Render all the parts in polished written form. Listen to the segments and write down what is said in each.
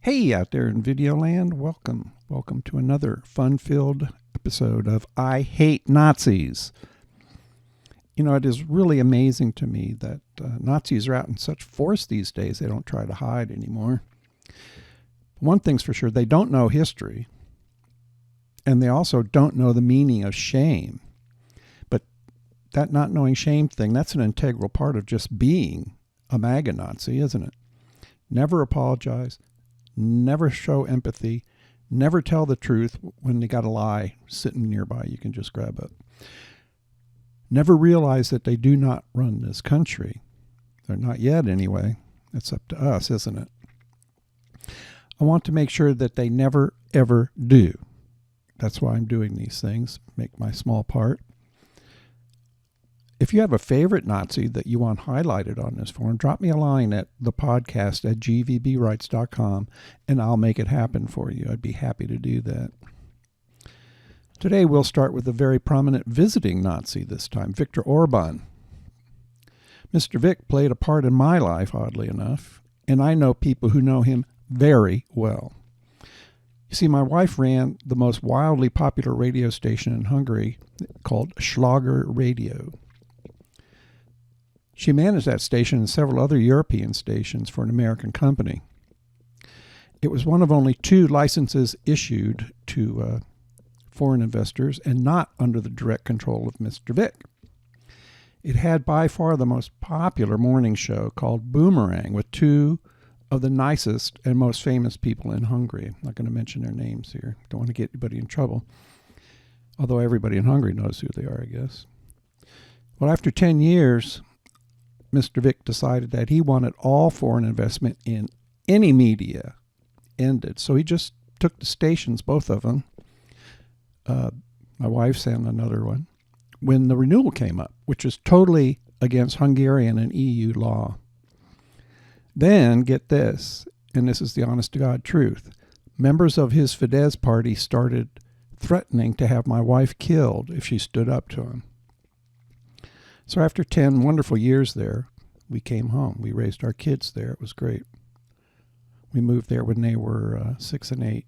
Hey out there in Videoland, welcome. Welcome to another fun-filled episode of I Hate Nazis. You know, it is really amazing to me that Nazis are out in such force these days, they don't try to hide anymore. One thing's for sure, they don't know history, and they also don't know the meaning of shame. But that not knowing shame thing, that's an integral part of just being a MAGA Nazi, isn't it? Never apologize. Never show empathy, never tell the truth when they got a lie sitting nearby you can just grab up. Never realize that they do not run this country. They're not yet anyway. It's up to us, isn't it? I want to make sure that they never, ever do. That's why I'm doing these things, make my small part. If you have a favorite Nazi that you want highlighted on this forum, drop me a line at thepodcast@gvbrights.com and I'll make it happen for you. I'd be happy to do that. Today we'll start with a very prominent visiting Nazi this time, Viktor Orban. Mr. Vic played a part in my life, oddly enough, and I know people who know him very well. You see, my wife ran the most wildly popular radio station in Hungary called Schlager Radio. She managed that station and several other European stations for an American company. It was one of only 2 licenses issued to foreign investors and not under the direct control of Mr. Vic. It had by far the most popular morning show called Boomerang with 2 of the nicest and most famous people in Hungary. I'm not going to mention their names here. Don't want to get anybody in trouble. Although everybody in Hungary knows who they are, I guess. Well, after 10 years, Mr. Vic decided that he wanted all foreign investment in any media ended. So he just took the stations, both of them, my wife's and another one, when the renewal came up, which is totally against Hungarian and EU law. Then, get this, and this is the honest-to-God truth, members of his Fidesz party started threatening to have my wife killed if she stood up to him. So after 10 wonderful years there, we came home. We raised our kids there. It was great. We moved there when they were 6 and 8.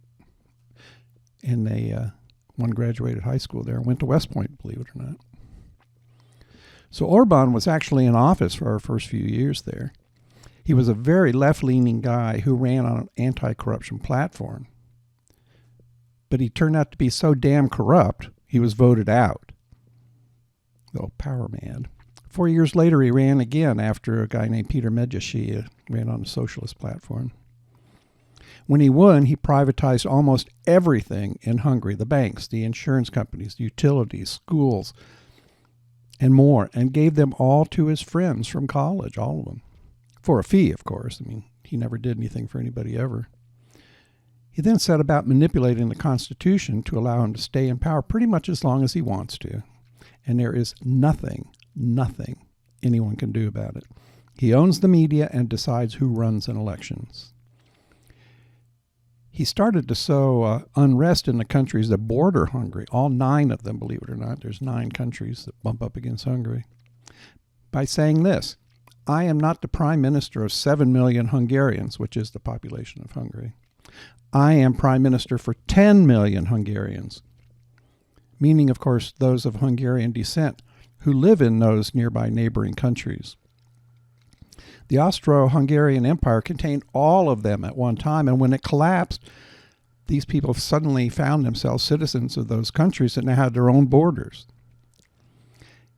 And one graduated high school there and went to West Point, believe it or not. So Orban was actually in office for our first few years there. He was a very left-leaning guy who ran on an anti-corruption platform. But he turned out to be so damn corrupt, he was voted out. Oh, power mad. 4 years later, he ran again after a guy named Peter Medvedev ran on a socialist platform. When he won, he privatized almost everything in Hungary, the banks, the insurance companies, the utilities, schools, and more, and gave them all to his friends from college, all of them, for a fee, of course. I mean, he never did anything for anybody ever. He then set about manipulating the Constitution to allow him to stay in power pretty much as long as he wants to. And there is nothing anyone can do about it. He owns the media and decides who runs in elections. He started to sow unrest in the countries that border Hungary, all 9 of them, believe it or not. There's 9 countries that bump up against Hungary, by saying this: I am not the prime minister of 7 million Hungarians, which is the population of Hungary. I am prime minister for 10 million Hungarians. Meaning, of course, those of Hungarian descent who live in those nearby neighboring countries. The Austro-Hungarian Empire contained all of them at one time, and when it collapsed, these people suddenly found themselves citizens of those countries that now had their own borders.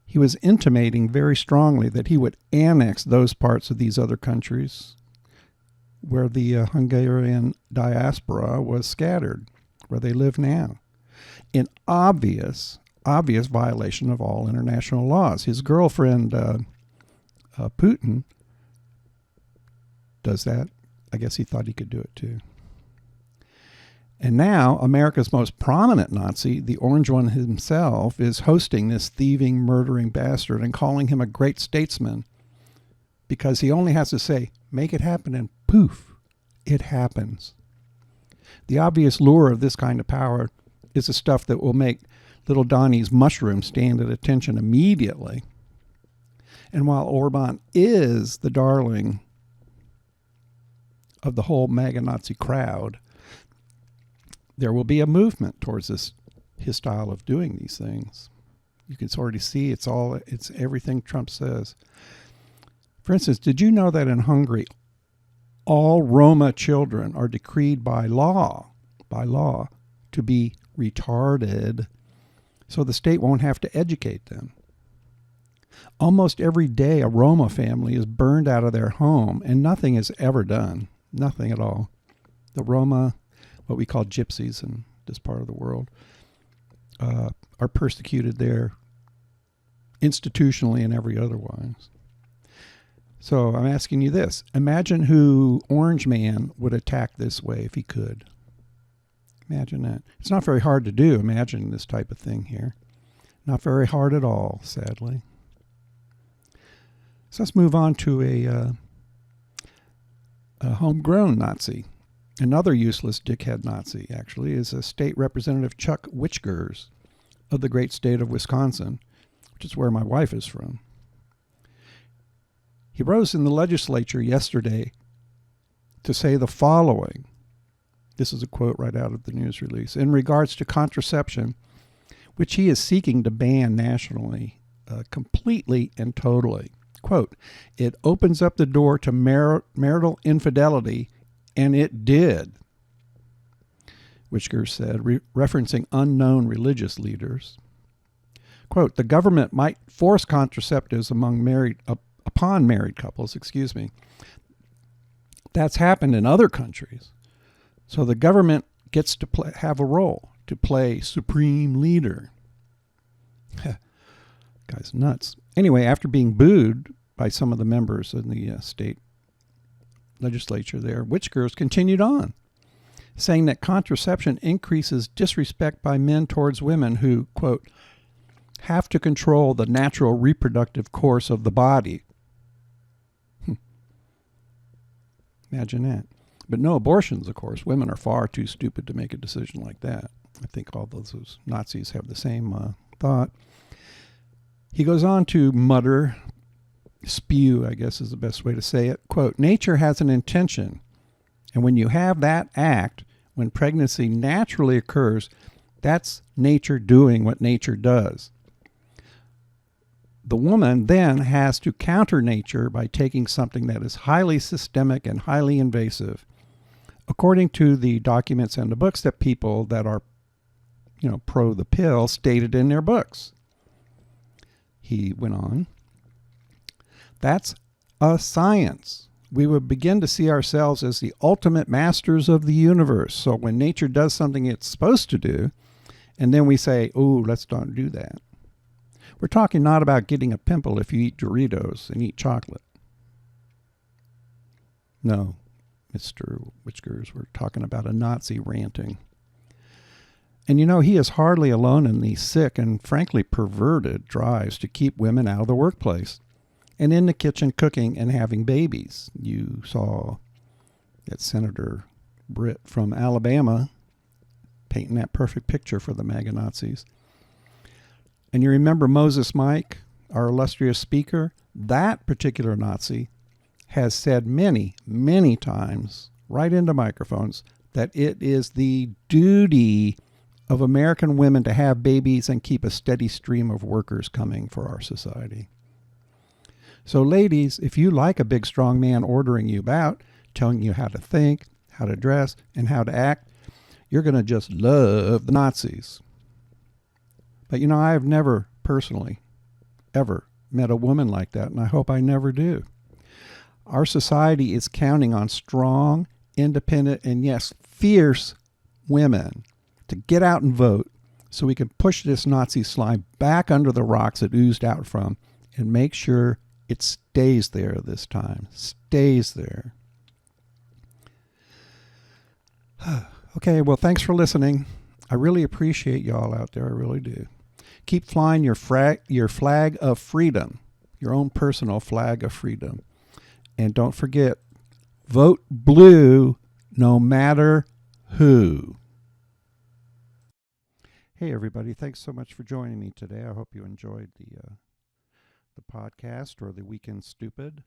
He was intimating very strongly that he would annex those parts of these other countries where the Hungarian diaspora was scattered, where they live now. In obvious violation of all international laws. His girlfriend, Putin, does that. I guess he thought he could do it too. And now, America's most prominent Nazi, the Orange one himself, is hosting this thieving, murdering bastard and calling him a great statesman because he only has to say, make it happen, and poof, it happens. The obvious lure of this kind of power is the stuff that will make little Donnie's mushroom stand at attention immediately. And while Orban is the darling of the whole MAGA Nazi crowd, there will be a movement towards his style of doing these things. You can already see it's everything Trump says. For instance, did you know that in Hungary, all Roma children are decreed by law, to be retarded, so the state won't have to educate them? Almost every day, a Roma family is burned out of their home, and nothing is ever done. Nothing at all. The Roma, what we call gypsies in this part of the world, are persecuted there institutionally and every otherwise. So I'm asking you this. Imagine who Orange Man would attack this way if he could. Imagine that. It's not very hard to do. Imagine this type of thing here. Not very hard at all, sadly. So let's move on to a homegrown Nazi. Another useless dickhead Nazi, actually, is a state representative, Chuck Wichgers, of the great state of Wisconsin, which is where my wife is from. He rose in the legislature yesterday to say the following. This is a quote right out of the news release. In regards to contraception, which he is seeking to ban nationally, completely and totally. Quote, it opens up the door to marital infidelity, and it did, Wichgers said, referencing unknown religious leaders. Quote, the government might force contraceptives upon married couples, That's happened in other countries. So the government gets to have a role, to play supreme leader. Guy's nuts. Anyway, after being booed by some of the members in the state legislature there, Wichgers continued on, saying that contraception increases disrespect by men towards women who, quote, have to control the natural reproductive course of the body. Imagine that. But no abortions, of course. Women are far too stupid to make a decision like that. I think all those Nazis have the same thought. He goes on to mutter, spew, I guess is the best way to say it. Quote, nature has an intention. And when you have that act, when pregnancy naturally occurs, that's nature doing what nature does. The woman then has to counter nature by taking something that is highly systemic and highly invasive, according to the documents and the books that people that are, pro the pill stated in their books. He went on, that's a science. We would begin to see ourselves as the ultimate masters of the universe. So when nature does something it's supposed to do, and then we say, oh, let's not do that. We're talking not about getting a pimple if you eat Doritos and eat chocolate. No, Mr. Wichgers, we're talking about a Nazi ranting. And he is hardly alone in these sick and frankly perverted drives to keep women out of the workplace and in the kitchen cooking and having babies. You saw that Senator Britt from Alabama painting that perfect picture for the MAGA Nazis. And you remember Moses Mike, our illustrious speaker? That particular Nazi has said many, many times, right into microphones, that it is the duty of American women to have babies and keep a steady stream of workers coming for our society. So ladies, if you like a big strong man ordering you about, telling you how to think, how to dress, and how to act, you're going to just love the Nazis. But I have never personally ever met a woman like that, and I hope I never do. Our society is counting on strong, independent, and yes, fierce women to get out and vote so we can push this Nazi slime back under the rocks it oozed out from and make sure it stays there this time. Stays there. Okay, well, thanks for listening. I really appreciate y'all out there. I really do. Keep flying your flag of freedom, your own personal flag of freedom. And don't forget, vote blue no matter who. Hey, everybody. Thanks so much for joining me today. I hope you enjoyed the podcast or the Weekend Stupid.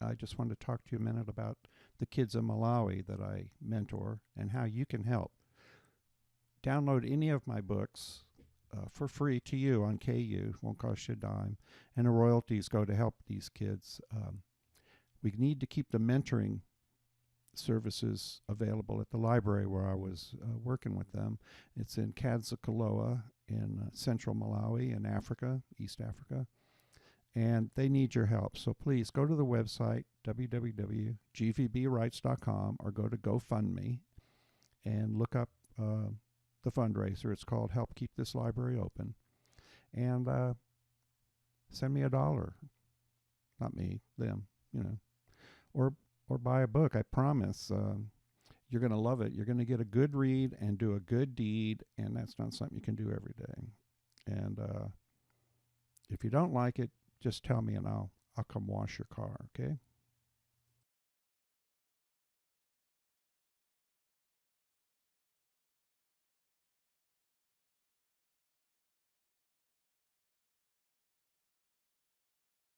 I just wanted to talk to you a minute about the kids in Malawi that I mentor and how you can help. Download any of my books for free to you on KU. Won't cost you a dime. And the royalties go to help these kids. We need to keep the mentoring services available at the library where I was working with them. It's in Kadzakaloa in central Malawi in Africa, East Africa. And they need your help. So please go to the website, www.gvbrights.com, or go to GoFundMe and look up the fundraiser. It's called Help Keep This Library Open. And send me $1. Not me, them, Or buy a book. I promise you're going to love it. You're going to get a good read and do a good deed, and that's not something you can do every day. And if you don't like it, just tell me and I'll come wash your car, okay?